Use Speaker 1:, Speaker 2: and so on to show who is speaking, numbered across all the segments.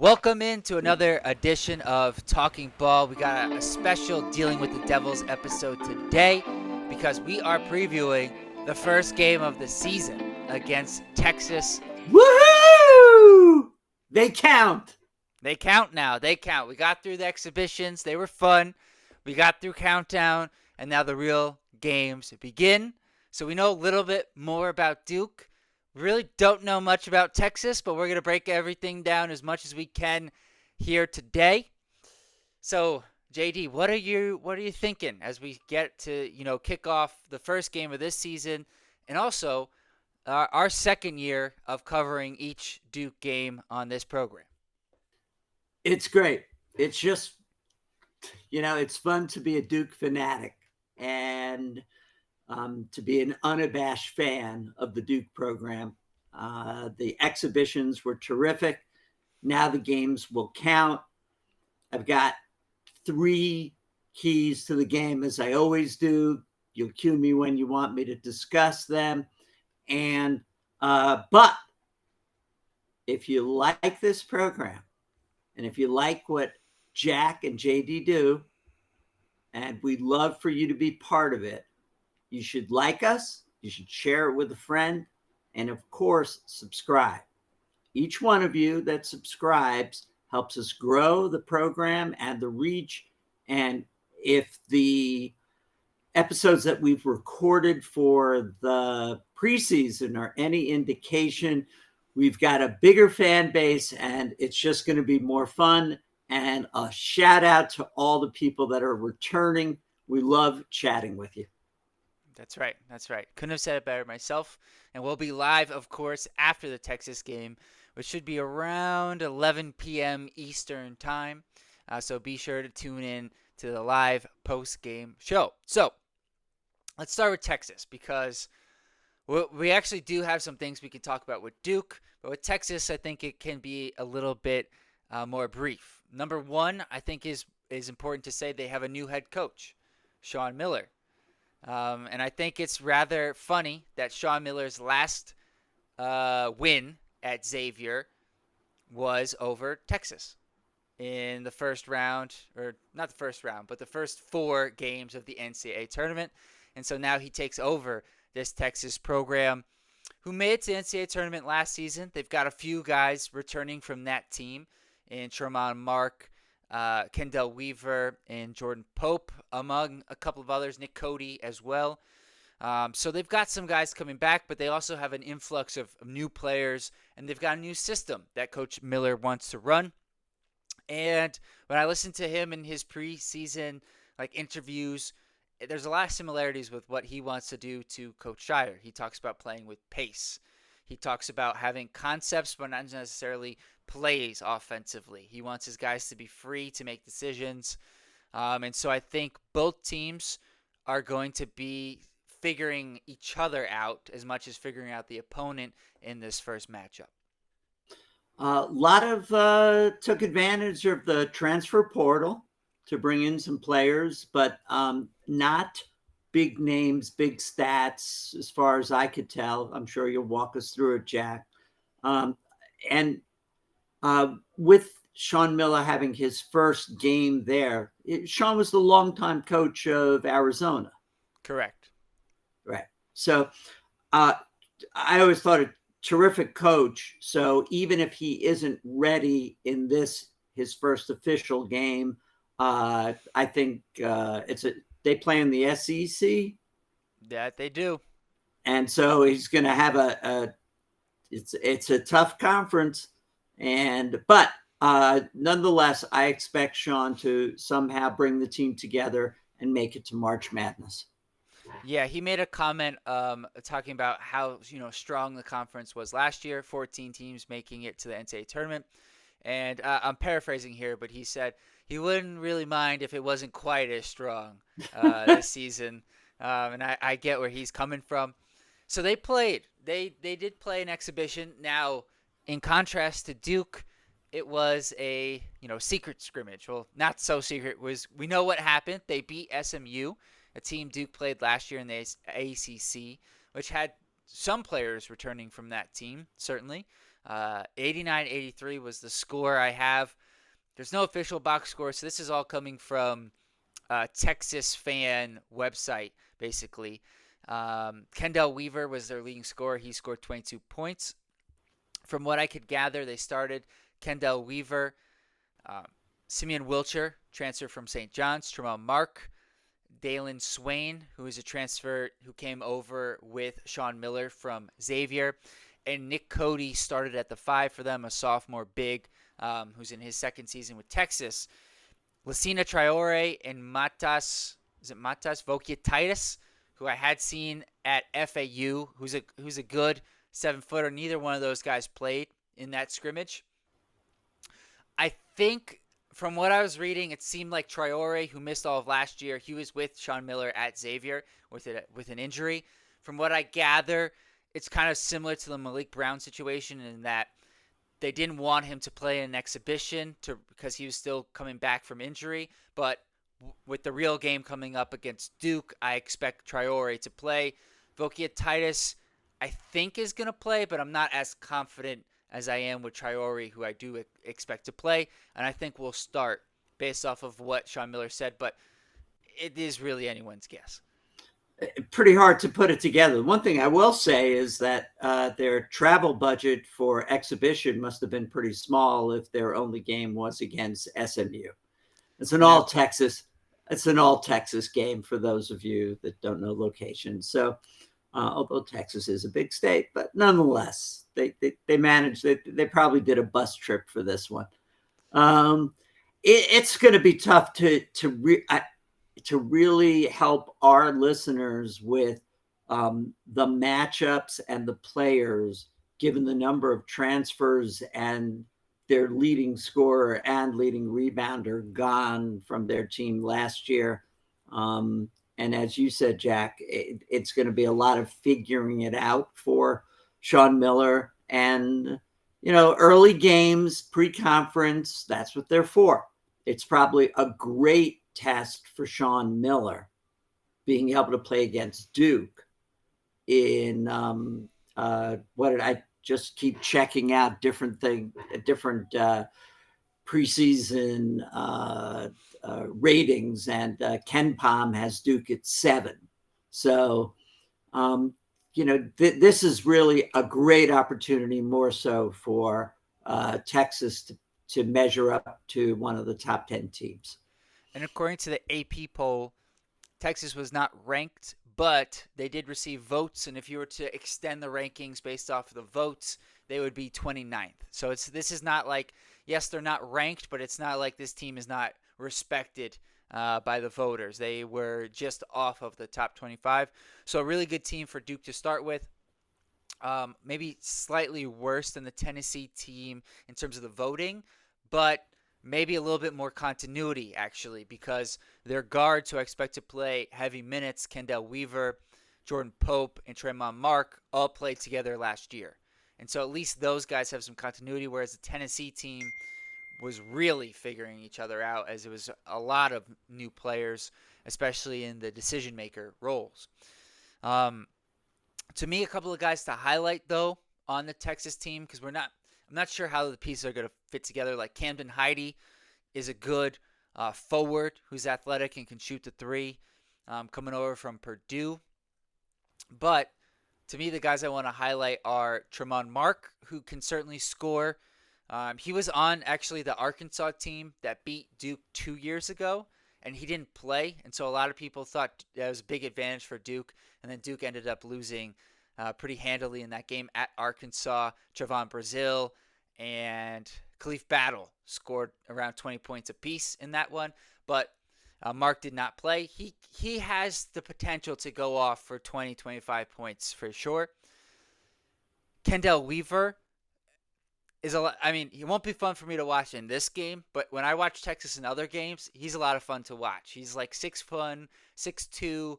Speaker 1: Welcome into another edition of Talking Ball. We got a special Dealing with the Devils episode today because we are previewing the first game of the season against Texas.
Speaker 2: Woohoo! They count.
Speaker 1: They count now. They count. We got through the exhibitions. They were fun. We got through countdown, and now the real games begin. So we know a little bit more about Duke. We really don't know much about Texas, but we're going to break everything down as much as we can here today. So, JD, what are you thinking as we get to, kick off the first game of this season and also our second year of covering each Duke game on this program?
Speaker 2: It's great. It's just, it's fun to be a Duke fanatic and to be an unabashed fan of the Duke program. The exhibitions were terrific. Now the games will count. I've got 3 keys to the game, as I always do. You'll cue me when you want me to discuss them. And but if you like this program, and if you like what Jack and JD do, and we'd love for you to be part of it, you should like us, you should share it with a friend, and of course, subscribe. Each one of you that subscribes helps us grow the program and the reach. And if the episodes that we've recorded for the preseason are any indication, we've got a bigger fan base and it's just going to be more fun. And a shout out to all the people that are returning. We love chatting with you.
Speaker 1: That's right. That's right. Couldn't have said it better myself. And we'll be live, of course, after the Texas game, which should be around 11 p.m. Eastern time. So be sure to tune in to the live post-game show. So let's start with Texas because we actually do have some things we can talk about with Duke. But with Texas, I think it can be a little bit more brief. Number one, I think is important to say they have a new head coach, Sean Miller. And I think it's rather funny that Sean Miller's last win at Xavier was over Texas in the first round, or not the first round, but the first 4 games of the NCAA tournament. And so now he takes over this Texas program who made it to the NCAA tournament last season. They've got a few guys returning from that team in Tremont Mark, Kendall Weaver, and Jordan Pope, among a couple of others, Nick Cody as well. So they've got some guys coming back, but they also have an influx of new players, and they've got a new system that Coach Miller wants to run. And when I listened to him in his preseason interviews, there's a lot of similarities with what he wants to do to Coach Scheyer. He talks about playing with pace. He talks about having concepts, but not necessarily plays offensively. He wants his guys to be free to make decisions. And so I think both teams are going to be figuring each other out as much as figuring out the opponent in this first matchup.
Speaker 2: A lot of took advantage of the transfer portal to bring in some players, but not big names, big stats, as far as I could tell. I'm sure you'll walk us through it, Jack. And with Sean Miller having his first game there, Sean was the longtime coach of Arizona.
Speaker 1: Correct.
Speaker 2: Right. So I always thought a terrific coach. So even if he isn't ready in his first official game, I think they play in the SEC.
Speaker 1: That they do.
Speaker 2: And so he's going to have it's a tough conference. But nonetheless, I expect Sean to somehow bring the team together and make it to March Madness.
Speaker 1: Yeah, he made a comment talking about how strong the conference was last year, 14 teams making it to the NCAA tournament. And I'm paraphrasing here, but he said he wouldn't really mind if it wasn't quite as strong this season. And I get where he's coming from. So they played. They did play an exhibition. Now, in contrast to Duke, it was a secret scrimmage. Well, not so secret. We know what happened. They beat SMU, a team Duke played last year in the ACC, which had some players returning from that team, certainly. 89-83 was the score I have. There's no official box score, so this is all coming from Texas fan website, basically. Kendall Weaver was their leading scorer. He scored 22 points. From what I could gather, they started Kendall Weaver, um, Simeon Wilcher, transfer from St. John's, Tremont Mark, Dalen Swain, who is a transfer who came over with Sean Miller from Xavier, and Nick Cody started at the 5 for them, a sophomore big who's in his second season with Texas. Lucina Traore and Matas Vokietitis, who I had seen at FAU, who's a good 7-footer. Neither one of those guys played in that scrimmage. I think from what I was reading, it seemed like Traore, who missed all of last year, he was with Sean Miller at Xavier with an injury. From what I gather, it's kind of similar to the Malik Brown situation in that they didn't want him to play in an exhibition because he was still coming back from injury. But with the real game coming up against Duke, I expect Traore to play. Vokietitis, I think, is going to play, but I'm not as confident as I am with Traore, who I do expect to play. And I think we'll start based off of what Sean Miller said, but it is really anyone's guess.
Speaker 2: Pretty hard to put it together. One thing I will say is that their travel budget for exhibition must have been pretty small if their only game was against SMU. It's an all Texas game for those of you that don't know location. So although Texas is a big state, but nonetheless, they managed. They probably did a bus trip for this one. It's going to be tough to really help our listeners with the matchups and the players, given the number of transfers and their leading scorer and leading rebounder gone from their team last year. And as you said, Jack, it's going to be a lot of figuring it out for Sean Miller. And, early games, pre-conference, that's what they're for. It's probably a great test for Sean Miller being able to play against Duke in what did I just keep checking out different preseason ratings, and Ken Palm has Duke at 7. So this is really a great opportunity, more so for Texas to measure up to one of the top 10 teams.
Speaker 1: And according to the AP poll, Texas was not ranked, but they did receive votes. And if you were to extend the rankings based off of the votes, they would be 29th. So this is not like, yes, they're not ranked, but it's not like this team is not respected by the voters. They were just off of the top 25. So a really good team for Duke to start with. Maybe slightly worse than the Tennessee team in terms of the voting, but maybe a little bit more continuity, actually, because their guards who I expect to play heavy minutes, Kendall Weaver, Jordan Pope, and Tremont Mark, all played together last year. And so at least those guys have some continuity, whereas the Tennessee team was really figuring each other out, as it was a lot of new players, especially in the decision-maker roles. To me, a couple of guys to highlight, though, on the Texas team, because I'm not sure how the pieces are going to fit together. Like Camden Heide is a good forward who's athletic and can shoot the 3, coming over from Purdue. But to me, the guys I want to highlight are Tremont Mark, who can certainly score. He was on, actually, the Arkansas team that beat Duke 2 years ago, and he didn't play. And so a lot of people thought that was a big advantage for Duke. And then Duke ended up losing pretty handily in that game at Arkansas. Trevon Brazile and Khalif Battle scored around 20 points apiece in that one. But Mark did not play. He has the potential to go off for 20, 25 points for sure. Kendall Weaver is he won't be fun for me to watch in this game, but when I watch Texas in other games, he's a lot of fun to watch. He's like 6'2",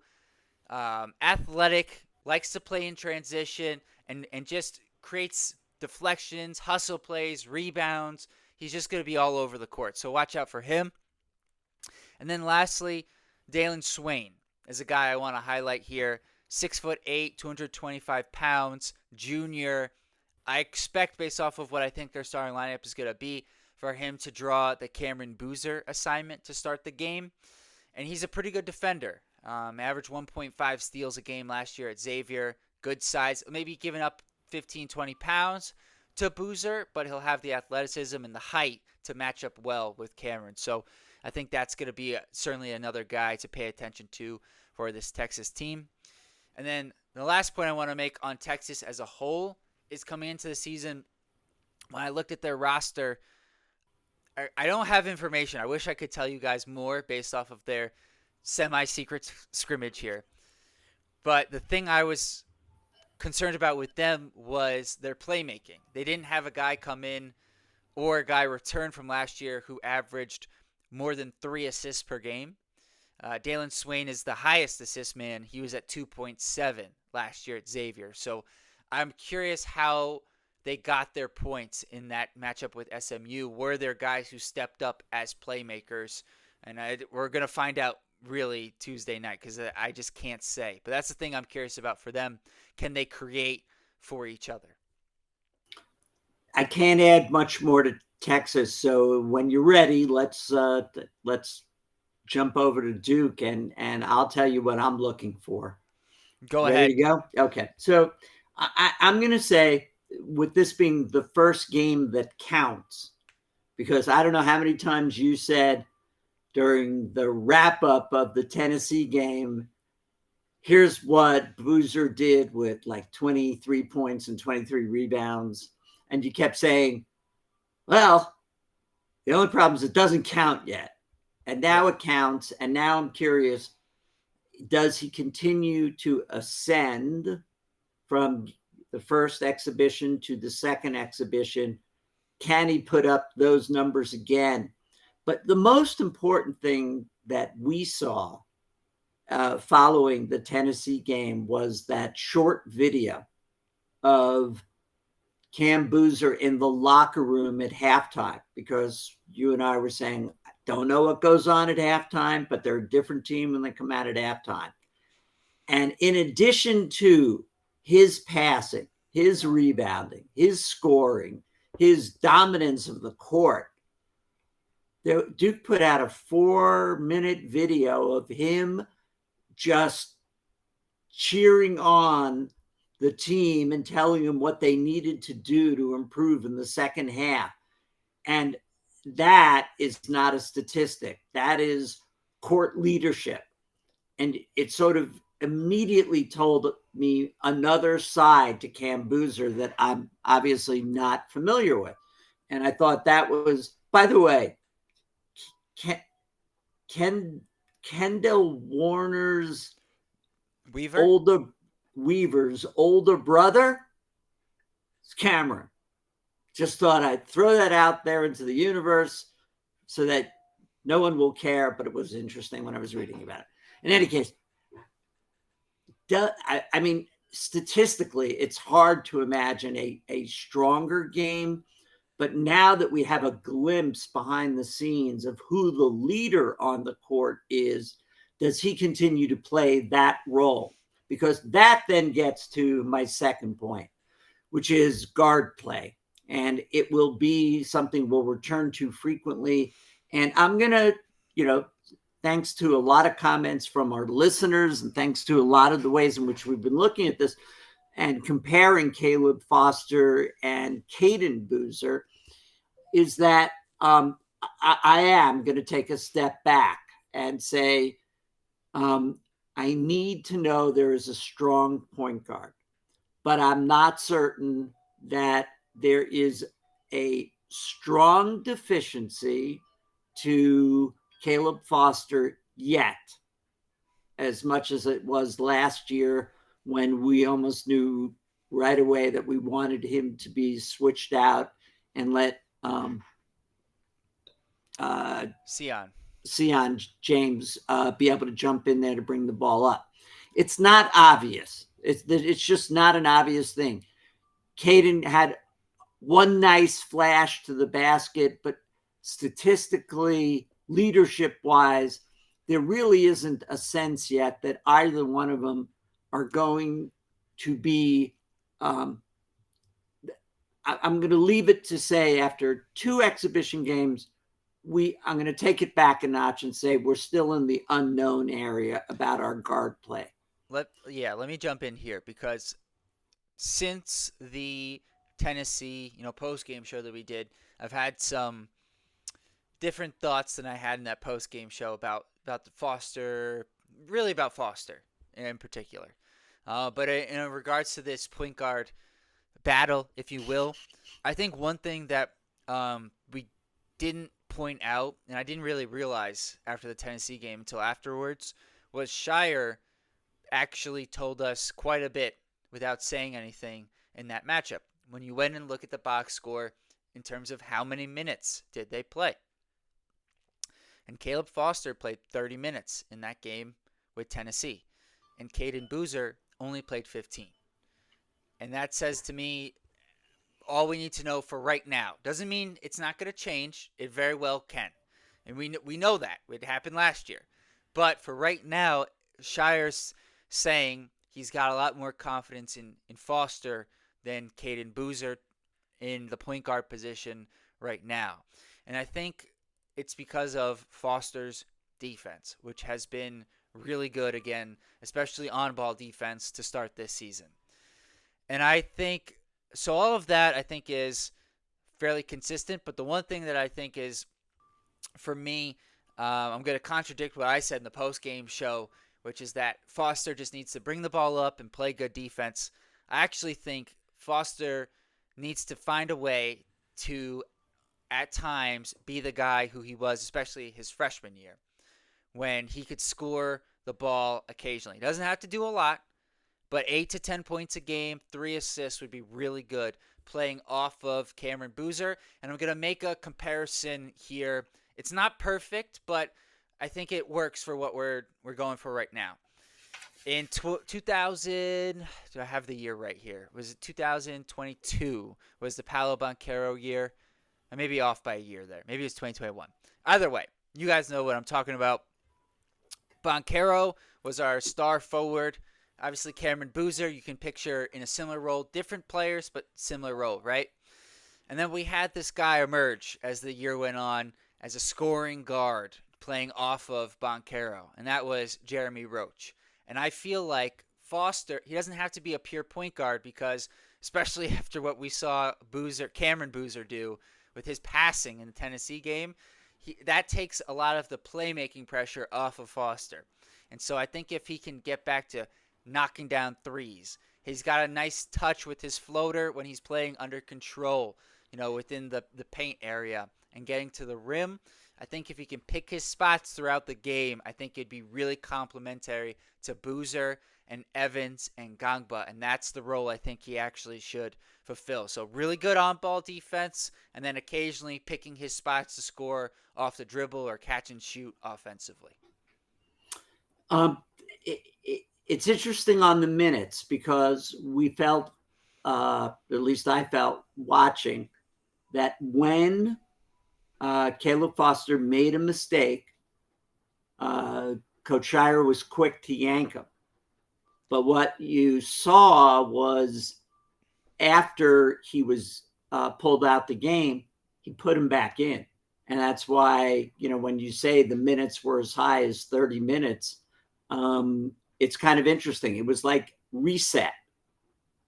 Speaker 1: athletic, likes to play in transition, and just creates deflections, hustle plays, rebounds. He's just going to be all over the court, so watch out for him. And then lastly, Dalen Swain is a guy I want to highlight here. 6'8", 225 pounds, junior, I expect, based off of what I think their starting lineup is going to be, for him to draw the Cameron Boozer assignment to start the game. And he's a pretty good defender. Averaged 1.5 steals a game last year at Xavier. Good size, maybe giving up 15, 20 pounds to Boozer, but he'll have the athleticism and the height to match up well with Cameron. So I think that's going to be certainly another guy to pay attention to for this Texas team. And then the last point I want to make on Texas as a whole is coming into the season. When I looked at their roster, I don't have information. I wish I could tell you guys more based off of their semi-secret scrimmage here. But the thing I was concerned about with them was their playmaking. They didn't have a guy come in or a guy return from last year who averaged more than 3 assists per game. Dalen Swain is the highest assist man. He was at 2.7 last year at Xavier. So I'm curious how they got their points in that matchup with SMU. Were there guys who stepped up as playmakers? And we're going to find out really Tuesday night because I just can't say. But that's the thing I'm curious about for them. Can they create for each other?
Speaker 2: I can't add much more to Texas. So when you're ready, let's jump over to Duke, and I'll tell you what I'm looking for.
Speaker 1: Go
Speaker 2: Ready
Speaker 1: ahead.
Speaker 2: to go? Okay. So I'm going to say, with this being the first game that counts, because I don't know how many times you said during the wrap-up of the Tennessee game, here's what Boozer did with like 23 points and 23 rebounds. And you kept saying, well, the only problem is it doesn't count yet. And now it counts. And now I'm curious, does he continue to ascend from the first exhibition to the second exhibition? Can he put up those numbers again? But the most important thing that we saw following the Tennessee game was that short video of Cam Boozer in the locker room at halftime, because you and I were saying, I don't know what goes on at halftime, but they're a different team when they come out at halftime. And in addition to his passing, his rebounding, his scoring, his dominance of the court, Duke put out a 4-minute video of him just cheering on the team and telling them what they needed to do to improve in the second half. And that is not a statistic. That is court leadership. And it sort of immediately told me another side to Cam Boozer that I'm obviously not familiar with. And I thought that was, by the way, Kendall Warner's Weaver's older brother is Cameron. Just thought I'd throw that out there into the universe so that no one will care, but it was interesting when I was reading about it. In any case, I mean, statistically, it's hard to imagine a stronger game. But now that we have a glimpse behind the scenes of who the leader on the court is, does he continue to play that role? Because that then gets to my second point, which is guard play. And it will be something we'll return to frequently. And I'm going to, thanks to a lot of comments from our listeners and thanks to a lot of the ways in which we've been looking at this and comparing Caleb Foster and Caden Boozer, is that I am going to take a step back and say, I need to know there is a strong point guard, but I'm not certain that there is a strong deficiency to Caleb Foster yet, as much as it was last year when we almost knew right away that we wanted him to be switched out and let Sion James be able to jump in there to bring the ball up. It's not obvious. It's just not an obvious thing. Caden had one nice flash to the basket, but statistically, leadership-wise, there really isn't a sense yet that either one of them are going to be I'm going to leave it to say after 2 exhibition games, I'm going to take it back a notch and say we're still in the unknown area about our guard play.
Speaker 1: Let me jump in here because since the Tennessee, post game show that we did, I've had some different thoughts than I had in that post game show about the Foster, really about Foster in particular. But in regards to this point guard battle, if you will, I think one thing that we didn't point out, and I didn't really realize after the Tennessee game until afterwards, was Shire actually told us quite a bit without saying anything in that matchup. When you went and look at the box score in terms of how many minutes did they play. And Caleb Foster played 30 minutes in that game with Tennessee. And Caden Boozer only played 15. And that says to me all we need to know for right now. Doesn't mean it's not going to change. It very well can. And we know that. It happened last year. But for right now, Shire's saying he's got a lot more confidence in Foster than Caden Boozer in the point guard position right now. And I think it's because of Foster's defense, which has been really good again, especially on-ball defense to start this season. And I think, so all of that I think is fairly consistent, but the one thing that I think is, for me, I'm going to contradict what I said in the post-game show, which is that Foster just needs to bring the ball up and play good defense. I actually think Foster needs to find a way to, at times, be the guy who he was, especially his freshman year, when he could score the ball occasionally. He doesn't have to do a lot, but 8 to 10 points a game, 3 assists would be really good playing off of Cameron Boozer. And I'm going to make a comparison here. It's not perfect, but I think it works for what we're going for right now. In 2000, do I have the year right here? Was it 2022 was the Paolo Banchero year? I may be off by a year there. Maybe it's 2021. Either way, you guys know what I'm talking about. Banchero was our star forward. Obviously, Cameron Boozer, you can picture in a similar role. Different players, but similar role, right? And then we had this guy emerge as the year went on as a scoring guard playing off of Banchero, and that was Jeremy Roach. And I feel like Foster, he doesn't have to be a pure point guard because, especially after what we saw Cameron Boozer do with his passing in the Tennessee game, that takes a lot of the playmaking pressure off of Foster. And so I think if he can get back to knocking down threes, he's got a nice touch with his floater when he's playing under control, within the paint area and getting to the rim. I think if he can pick his spots throughout the game, I think it'd be really complementary to Boozer and Evans and Gangba, and that's the role I think he actually should fulfill. So really good on-ball defense, and then occasionally picking his spots to score off the dribble or catch and shoot offensively.
Speaker 2: It's interesting on the minutes because we felt, at least I felt watching, that when Caleb Foster made a mistake, Coach Shire was quick to yank him. But what you saw was after he was pulled out the game, he put him back in. And that's why, when you say the minutes were as high as 30 minutes, it's kind of interesting. It was like reset.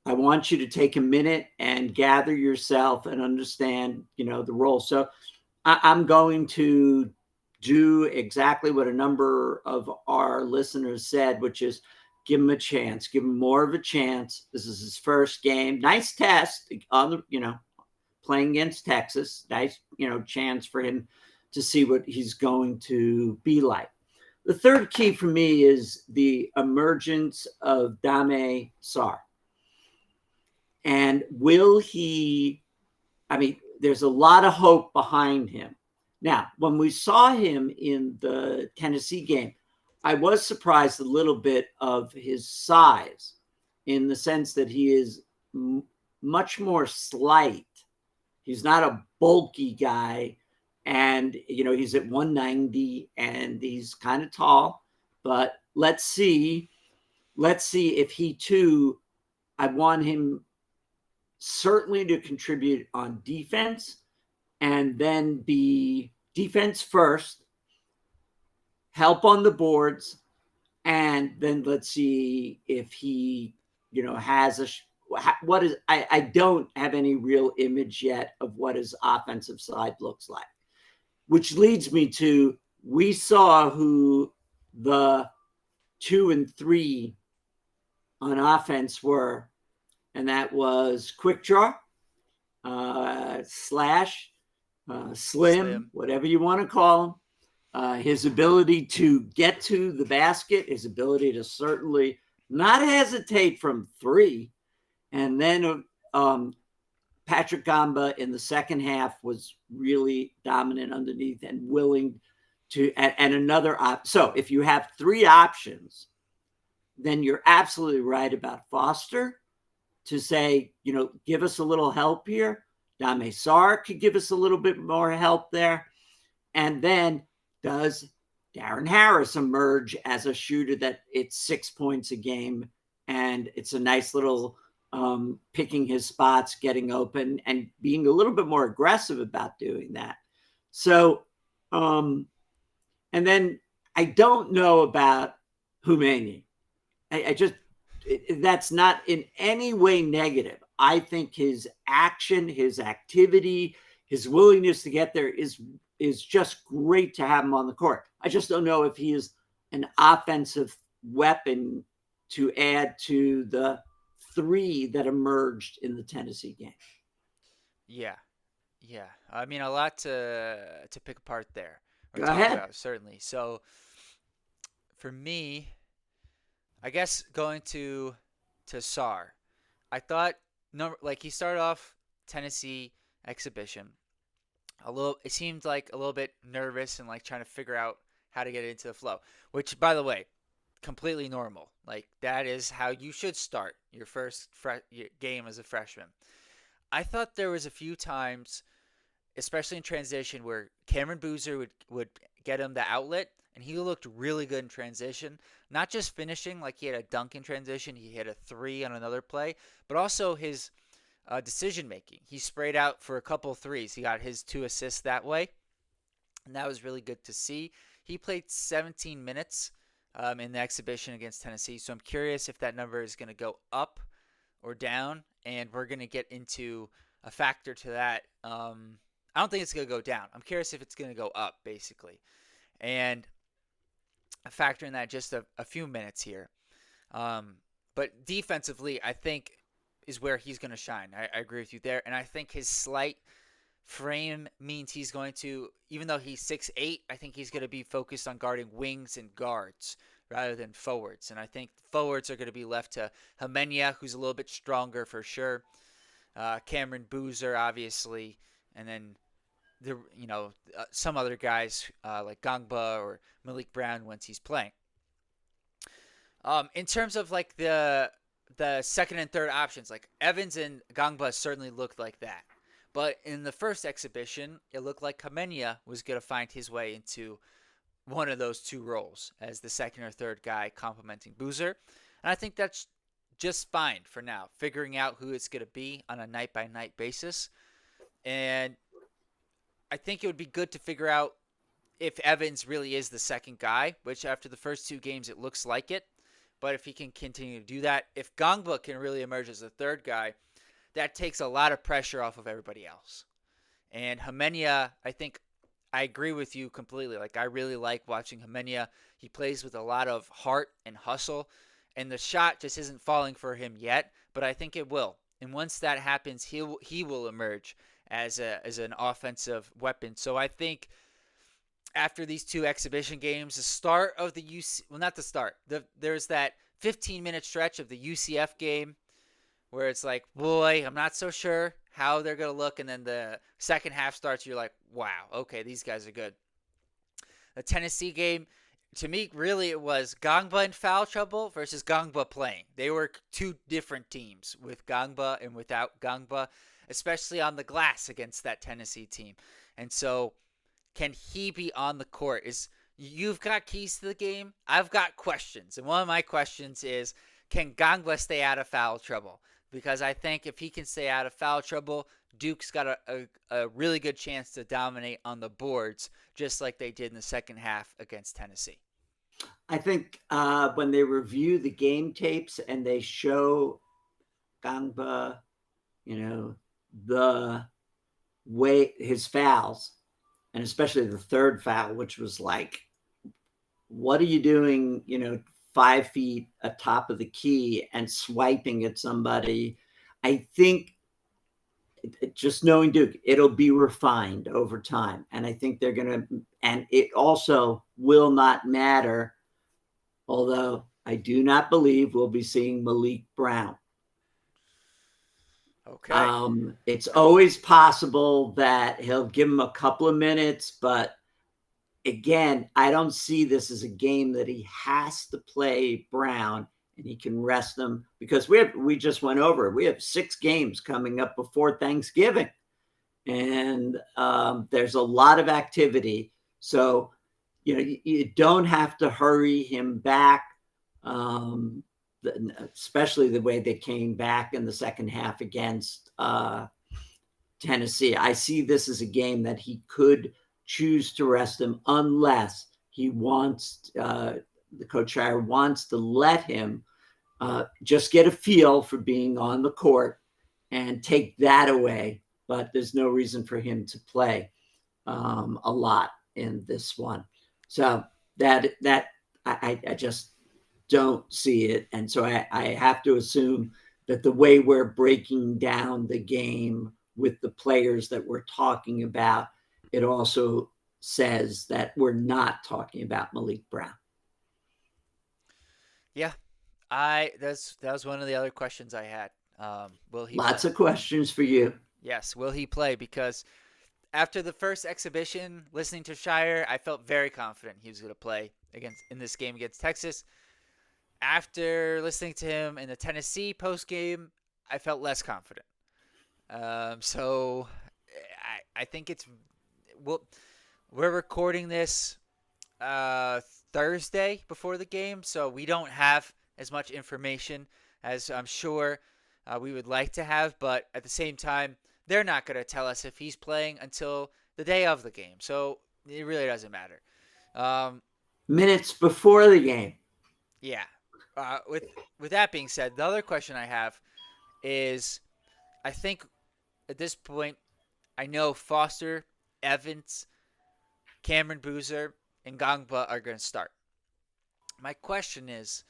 Speaker 2: I want you to take a minute and gather yourself and understand, the role. So I'm going to do exactly what a number of our listeners said, which is give him a chance, give him more of a chance. This is his first game. Nice test on the, playing against Texas. Nice, chance for him to see what he's going to be like. The third key for me is the emergence of Dame Sarr. And will he, there's a lot of hope behind him. Now, when we saw him in the Tennessee game, I was surprised a little bit of his size in the sense that he is much more slight. He's not a bulky guy. And, he's at 190 and he's kind of tall. But let's see if he too, I want him certainly to contribute on defense, and then be defense first, help on the boards, and then let's see if he, has what is. I don't have any real image yet of what his offensive side looks like, which leads me to, we saw who the 2 and 3 on offense were, and that was Quick Draw, Slash, Slim, whatever you want to call him. His ability to get to the basket, his ability to certainly not hesitate from 3. And then Patrick Gamba in the second half was really dominant underneath and willing to, and another so if you have 3 options, then you're absolutely right about Foster to say, give us a little help here. Dame Sarr could give us a little bit more help there. And then does Darren Harris emerge as a shooter that it's 6 points a game, and it's a nice little picking his spots, getting open, and being a little bit more aggressive about doing that. So, and then I don't know about Khomeini. That's not in any way negative. I think his action, his activity, his willingness to get there is just great to have him on the court. I just don't know if he is an offensive weapon to add to the 3 that emerged in the Tennessee game.
Speaker 1: Yeah. I mean, a lot to pick apart there.
Speaker 2: Go ahead.
Speaker 1: About, certainly. So, for me, I guess going to Sarr, I thought he started off Tennessee exhibition it seemed like a little bit nervous and like trying to figure out how to get into the flow, which, by the way, completely normal. Like, that is how you should start your first game as a freshman. I thought there was a few times, especially in transition, where Cameron Boozer would get him the outlet, and he looked really good in transition. Not just finishing, like he had a dunk in transition, he hit a 3 on another play, but also his decision making. He sprayed out for a couple 3s. He got his 2 assists that way, and that was really good to see. He played 17 minutes in the exhibition against Tennessee, so I'm curious if that number is going to go up or down, and we're going to get into a factor to that. I don't think it's going to go down. I'm curious if it's going to go up, basically. And a factor in that, just a few minutes here. But defensively, I think is where he's going to shine. I agree with you there. And I think his slight frame means he's going to, even though he's 6'8", I think he's going to be focused on guarding wings and guards rather than forwards. And I think forwards are going to be left to Hemenia, who's a little bit stronger for sure. Cameron Boozer, obviously. And then some other guys like Gangba or Malik Brown once he's playing. In terms of like the second and third options, like Evans and Gangba certainly looked like that. But in the first exhibition, it looked like Hemenia was going to find his way into one of those 2 roles as the second or third guy complementing Boozer. And I think that's just fine for now, figuring out who it's going to be on a night-by-night basis. And I think it would be good to figure out if Evans really is the second guy, which after the first 2 games it looks like it. But if he can continue to do that, if Gangba can really emerge as the third guy, that takes a lot of pressure off of everybody else. And Hemenia, I think I agree with you completely. Like, I really like watching Hemenia. He plays with a lot of heart and hustle, and the shot just isn't falling for him yet, but I think it will. And once that happens, he will emerge as an offensive weapon. So I think after these 2 exhibition games, the start of the not the start. There's that 15-minute stretch of the UCF game where it's like, boy, I'm not so sure how they're going to look. And then the second half starts, you're like, wow, okay, these guys are good. The Tennessee game, to me, really it was Gangba in foul trouble versus Gangba playing. They were 2 different teams, with Gangba and without Gangba, especially on the glass against that Tennessee team. And so can he be on the court? You've got keys to the game. I've got questions. And one of my questions is, can Gangba stay out of foul trouble? because I think if he can stay out of foul trouble, Duke's got a really good chance to dominate on the boards, just like they did in the second half against Tennessee.
Speaker 2: I think when they review the game tapes and they show Gangba, you know, the way his fouls, and especially the third foul, which was like, what are you doing, 5 feet atop of the key and swiping at somebody? I think just knowing Duke, it'll be refined over time. And I think they're going to, and it also will not matter, although I do not believe we'll be seeing Malik Brown.
Speaker 1: Okay.
Speaker 2: It's always possible that he'll give him a couple of minutes, but again, I don't see this as a game that he has to play Brown and he can rest them, because we just went over. We have 6 games coming up before Thanksgiving, and there's a lot of activity. So you don't have to hurry him back, especially the way they came back in the second half against Tennessee. I see this as a game that he could choose to rest him unless he wants, the coach Shire wants to let him just get a feel for being on the court and take that away. But there's no reason for him to play a lot in this one. So that I just don't see it. And so I have to assume that the way we're breaking down the game with the players that we're talking about, it also says that we're not talking about Malik Brown.
Speaker 1: Yeah, that was one of the other questions I had. Will he
Speaker 2: Lots
Speaker 1: play?
Speaker 2: of questions for you.
Speaker 1: Yes, will he play? Because after the first exhibition, listening to Shire, I felt very confident he was going to play against in this game against Texas. After listening to him in the Tennessee post game, I felt less confident. So I think it's well, we're recording this uh, Thursday before the game, so we don't have as much information as I'm sure we would like to have. But at the same time, they're not going to tell us if he's playing until the day of the game, so it really doesn't matter. Um,
Speaker 2: Minutes before the game.
Speaker 1: yeah. With that being said, the other question I have is, I think at this point, I know Foster, Evans, Cameron Boozer, and Gangba are going to start. My question is,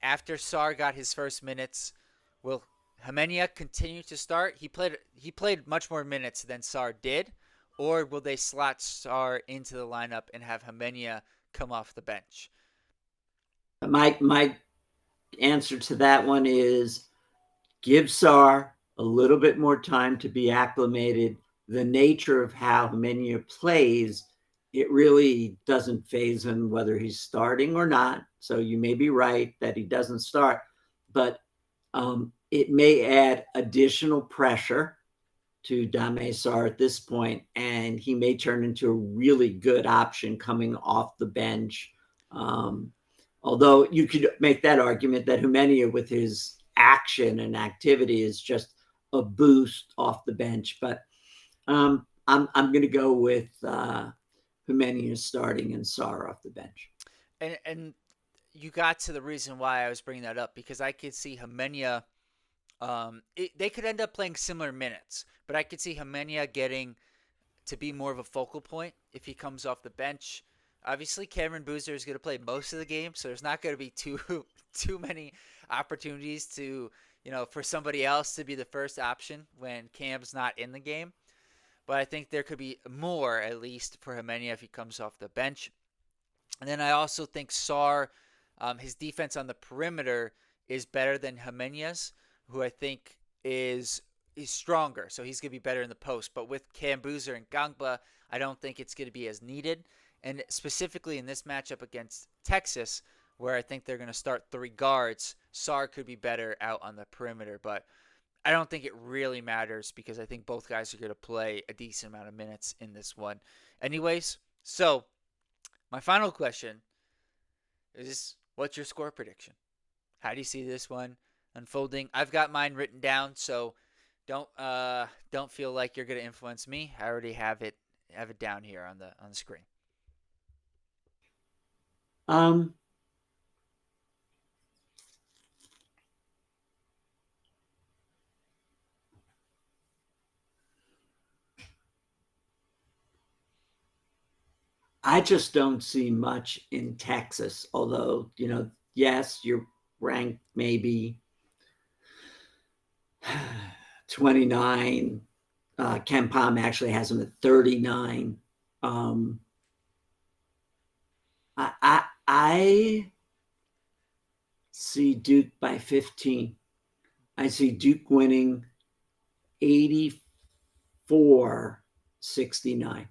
Speaker 1: after Sar got his first minutes, will Hemenia continue to start? He played much more minutes than Sar did, or will they slot Sar into the lineup and have Hemenia come off the bench?
Speaker 2: My answer to that one is give Sar a little bit more time to be acclimated. The nature of how Menia plays, it really doesn't phase him whether he's starting or not. So you may be right that he doesn't start, but it may add additional pressure to Dame Sar at this point, and he may turn into a really good option coming off the bench. Although you could make that argument that Humenia, with his action and activity, is just a boost off the bench. But I'm going to go with Humenia starting and Sar off the bench.
Speaker 1: And you got to the reason why I was bringing that up, because I could see Hemenia. They could end up playing similar minutes, but I could see Hemenia getting to be more of a focal point if he comes off the bench. Obviously, Cameron Boozer is going to play most of the game, so there's not going to be too many opportunities to for somebody else to be the first option when Cam's not in the game. But I think there could be more, at least for Hemenia, if he comes off the bench. And then I also think Sar, his defense on the perimeter is better than Hemenia's, who I think is stronger. So he's going to be better in the post. But with Cam Boozer and Gangba, I don't think it's going to be as needed. And specifically in this matchup against Texas, where I think they're going to start 3 guards, Sar could be better out on the perimeter. But I don't think it really matters, because I think both guys are going to play a decent amount of minutes in this one. Anyways, so my final question is, what's your score prediction? How do you see this one unfolding. I've got mine written down, so don't feel like you're gonna influence me. I already have it down here on the screen.
Speaker 2: Um, I just don't see much in Texas, although, yes, you're ranked maybe 29. Ken Palm actually has them at 39. Um, I see Duke by 15. I see Duke winning 84-69.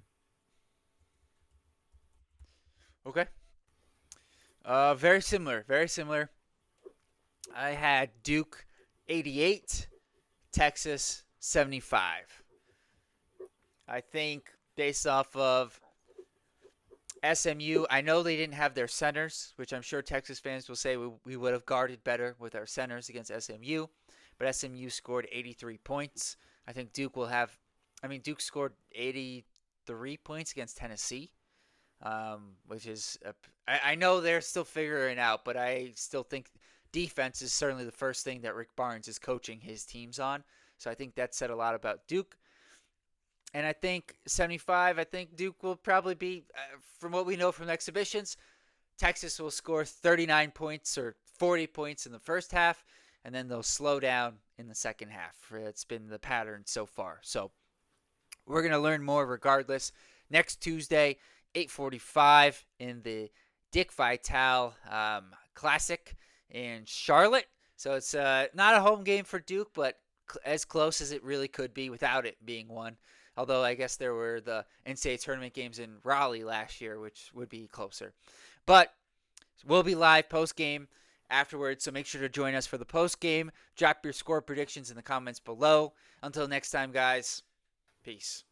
Speaker 1: Okay. Very similar. Very similar. I had Duke 88, Texas 75. I think based off of SMU, I know they didn't have their centers, which I'm sure Texas fans will say we would have guarded better with our centers against SMU. But SMU scored 83 points. I think Duke will have, I mean, Duke scored 83 points against Tennessee, which is, I know they're still figuring it out, but I still think defense is certainly the first thing that Rick Barnes is coaching his teams on. So I think that said a lot about Duke. And I think 75, I think Duke will probably be, from what we know from exhibitions, Texas will score 39 points or 40 points in the first half, and then they'll slow down in the second half. It's been the pattern so far. So we're going to learn more regardless. Next Tuesday, 8:45 in the Dick Vitale Classic in Charlotte. So it's not a home game for Duke, but as close as it really could be without it being one. Although I guess there were the NCAA tournament games in Raleigh last year, which would be closer. But we'll be live post game afterwards, so make sure to join us for the post game. Drop your score predictions in the comments below. Until next time, guys, peace.